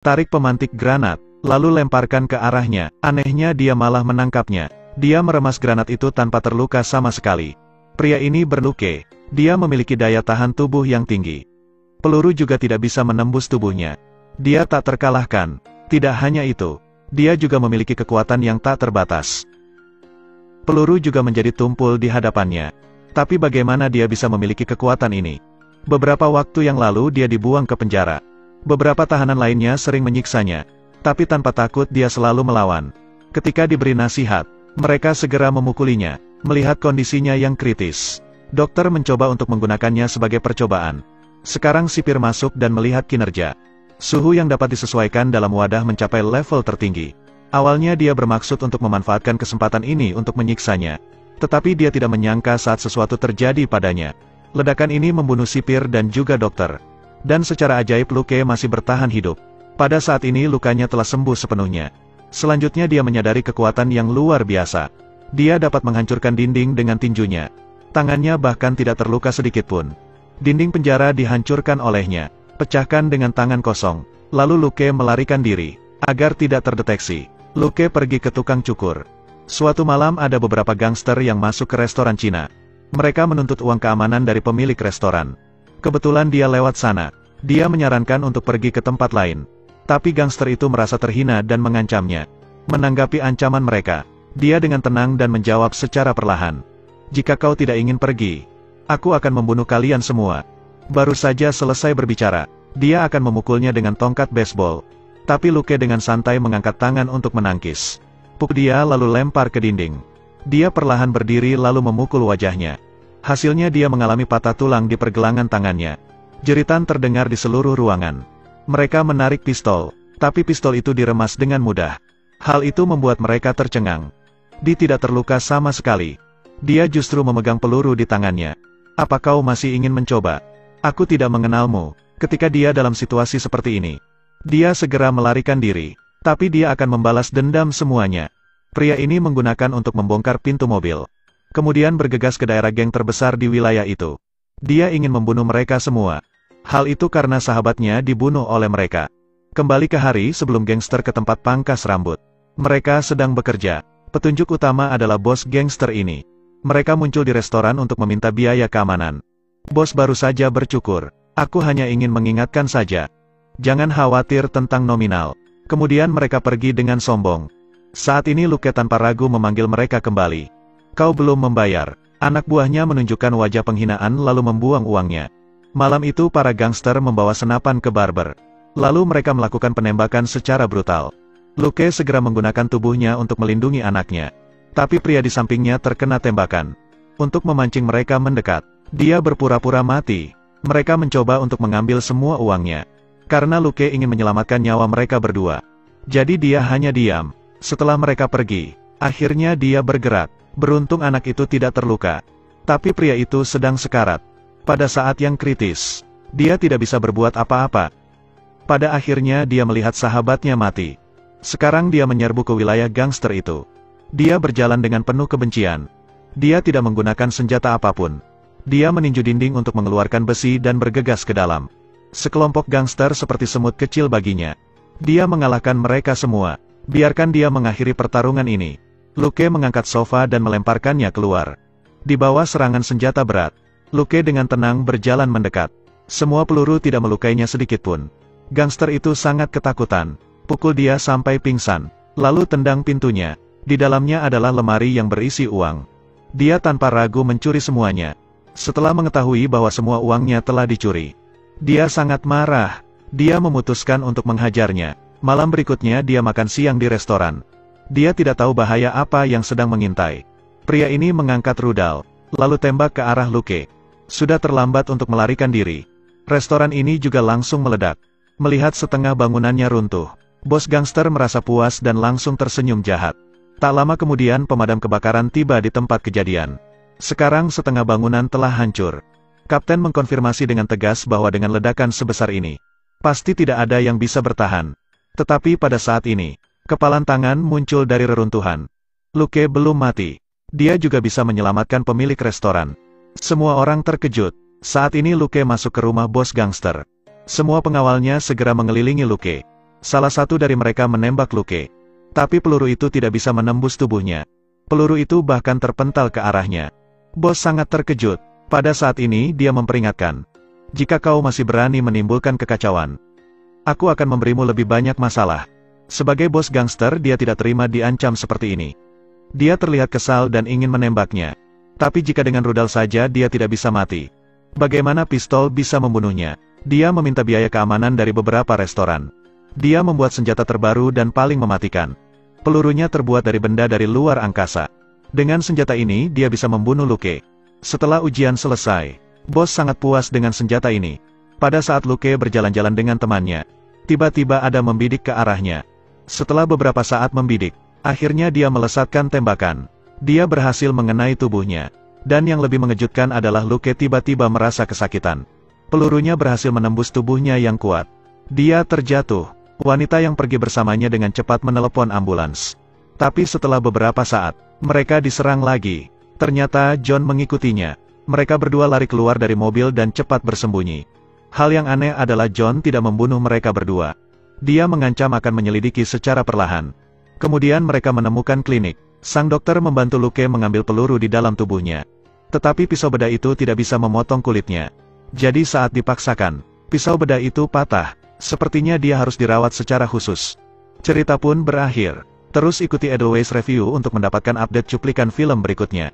Tarik pemantik granat, lalu lemparkan ke arahnya. Anehnya dia malah menangkapnya. Dia meremas granat itu tanpa terluka sama sekali. Pria ini berluke. Dia memiliki daya tahan tubuh yang tinggi. Peluru juga tidak bisa menembus tubuhnya. Dia tak terkalahkan. Tidak hanya itu, dia juga memiliki kekuatan yang tak terbatas. Peluru juga menjadi tumpul di hadapannya. Tapi bagaimana dia bisa memiliki kekuatan ini? Beberapa waktu yang lalu dia dibuang ke penjara. Beberapa tahanan lainnya sering menyiksanya. Tapi tanpa takut dia selalu melawan. Ketika diberi nasihat, mereka segera memukulinya. Melihat kondisinya yang kritis, dokter mencoba untuk menggunakannya sebagai percobaan. Sekarang sipir masuk dan melihat kinerja. Suhu yang dapat disesuaikan dalam wadah mencapai level tertinggi. Awalnya dia bermaksud untuk memanfaatkan kesempatan ini untuk menyiksanya. Tetapi dia tidak menyangka saat sesuatu terjadi padanya. Ledakan ini membunuh sipir dan juga dokter. Dan secara ajaib Luke masih bertahan hidup. Pada saat ini lukanya telah sembuh sepenuhnya. Selanjutnya dia menyadari kekuatan yang luar biasa. Dia dapat menghancurkan dinding dengan tinjunya. Tangannya bahkan tidak terluka sedikitpun. Dinding penjara dihancurkan olehnya. Pecahkan dengan tangan kosong. Lalu Luke melarikan diri. Agar tidak terdeteksi, Luke pergi ke tukang cukur. Suatu malam ada beberapa gangster yang masuk ke restoran Cina. Mereka menuntut uang keamanan dari pemilik restoran. Kebetulan dia lewat sana. Dia menyarankan untuk pergi ke tempat lain. Tapi gangster itu merasa terhina dan mengancamnya. Menanggapi ancaman mereka, dia dengan tenang dan menjawab secara perlahan. Jika kau tidak ingin pergi, aku akan membunuh kalian semua. Baru saja selesai berbicara, dia akan memukulnya dengan tongkat baseball. Tapi Luke dengan santai mengangkat tangan untuk menangkis. Dia lalu lempar ke dinding. Dia perlahan berdiri lalu memukul wajahnya. Hasilnya dia mengalami patah tulang di pergelangan tangannya. Jeritan terdengar di seluruh ruangan. Mereka menarik pistol, tapi pistol itu diremas dengan mudah. Hal itu membuat mereka tercengang. Dia tidak terluka sama sekali. Dia justru memegang peluru di tangannya. Apa kau masih ingin mencoba? Aku tidak mengenalmu. Ketika dia dalam situasi seperti ini, dia segera melarikan diri. Tapi dia akan membalas dendam semuanya. Pria ini menggunakan untuk membongkar pintu mobil. Kemudian bergegas ke daerah geng terbesar di wilayah itu. Dia ingin membunuh mereka semua. Hal itu karena sahabatnya dibunuh oleh mereka. Kembali ke hari sebelum gangster ke tempat pangkas rambut. Mereka sedang bekerja. Petunjuk utama adalah bos gangster ini. Mereka muncul di restoran untuk meminta biaya keamanan. Bos baru saja bercukur. Aku hanya ingin mengingatkan saja. Jangan khawatir tentang nominal. Kemudian mereka pergi dengan sombong. Saat ini Luke tanpa ragu memanggil mereka kembali. Kau belum membayar. Anak buahnya menunjukkan wajah penghinaan lalu membuang uangnya. Malam itu para gangster membawa senapan ke barber. Lalu mereka melakukan penembakan secara brutal. Luke segera menggunakan tubuhnya untuk melindungi anaknya. Tapi pria di sampingnya terkena tembakan. Untuk memancing mereka mendekat, dia berpura-pura mati. Mereka mencoba untuk mengambil semua uangnya. Karena Luke ingin menyelamatkan nyawa mereka berdua. Jadi dia hanya diam. Setelah mereka pergi, akhirnya dia bergerak. Beruntung anak itu tidak terluka. Tapi pria itu sedang sekarat. Pada saat yang kritis, dia tidak bisa berbuat apa-apa. Pada akhirnya dia melihat sahabatnya mati. Sekarang dia menyerbu ke wilayah gangster itu. Dia berjalan dengan penuh kebencian. Dia tidak menggunakan senjata apapun. Dia meninju dinding untuk mengeluarkan besi dan bergegas ke dalam. Sekelompok gangster seperti semut kecil baginya. Dia mengalahkan mereka semua. Biarkan dia mengakhiri pertarungan ini. Luke mengangkat sofa dan melemparkannya keluar. Di bawah serangan senjata berat, Luke dengan tenang berjalan mendekat. Semua peluru tidak melukainya sedikitpun. Gangster itu sangat ketakutan. Pukul dia sampai pingsan. Lalu tendang pintunya. Di dalamnya adalah lemari yang berisi uang. Dia tanpa ragu mencuri semuanya. Setelah mengetahui bahwa semua uangnya telah dicuri, dia sangat marah. Dia memutuskan untuk menghajarnya. Malam berikutnya dia makan siang di restoran. Dia tidak tahu bahaya apa yang sedang mengintai. Pria ini mengangkat rudal, lalu tembak ke arah Luke. Sudah terlambat untuk melarikan diri. Restoran ini juga langsung meledak. Melihat setengah bangunannya runtuh, bos gangster merasa puas dan langsung tersenyum jahat. Tak lama kemudian pemadam kebakaran tiba di tempat kejadian. Sekarang setengah bangunan telah hancur. Kapten mengkonfirmasi dengan tegas bahwa dengan ledakan sebesar ini, pasti tidak ada yang bisa bertahan. Tetapi pada saat ini, kepalan tangan muncul dari reruntuhan. Luke belum mati. Dia juga bisa menyelamatkan pemilik restoran. Semua orang terkejut. Saat ini Luke masuk ke rumah bos gangster. Semua pengawalnya segera mengelilingi Luke. Salah satu dari mereka menembak Luke. Tapi peluru itu tidak bisa menembus tubuhnya. Peluru itu bahkan terpental ke arahnya. Bos sangat terkejut. Pada saat ini dia memperingatkan. Jika kau masih berani menimbulkan kekacauan, aku akan memberimu lebih banyak masalah. Sebagai bos gangster dia tidak terima diancam seperti ini. Dia terlihat kesal dan ingin menembaknya. Tapi jika dengan rudal saja dia tidak bisa mati, bagaimana pistol bisa membunuhnya? Dia meminta biaya keamanan dari beberapa restoran. Dia membuat senjata terbaru dan paling mematikan. Pelurunya terbuat dari benda dari luar angkasa. Dengan senjata ini dia bisa membunuh Luke. Setelah ujian selesai, bos sangat puas dengan senjata ini. Pada saat Luke berjalan-jalan dengan temannya, tiba-tiba ada membidik ke arahnya. Setelah beberapa saat membidik, akhirnya dia melesatkan tembakan. Dia berhasil mengenai tubuhnya. Dan yang lebih mengejutkan adalah Luke tiba-tiba merasa kesakitan. Pelurunya berhasil menembus tubuhnya yang kuat. Dia terjatuh. Wanita yang pergi bersamanya dengan cepat menelepon ambulans. Tapi setelah beberapa saat, mereka diserang lagi. Ternyata John mengikutinya. Mereka berdua lari keluar dari mobil dan cepat bersembunyi. Hal yang aneh adalah John tidak membunuh mereka berdua. Dia mengancam akan menyelidiki secara perlahan. Kemudian mereka menemukan klinik. Sang dokter membantu Luke mengambil peluru di dalam tubuhnya. Tetapi pisau bedah itu tidak bisa memotong kulitnya. Jadi saat dipaksakan, pisau bedah itu patah. Sepertinya dia harus dirawat secara khusus. Cerita pun berakhir. Terus ikuti Edelweiss Review untuk mendapatkan update cuplikan film berikutnya.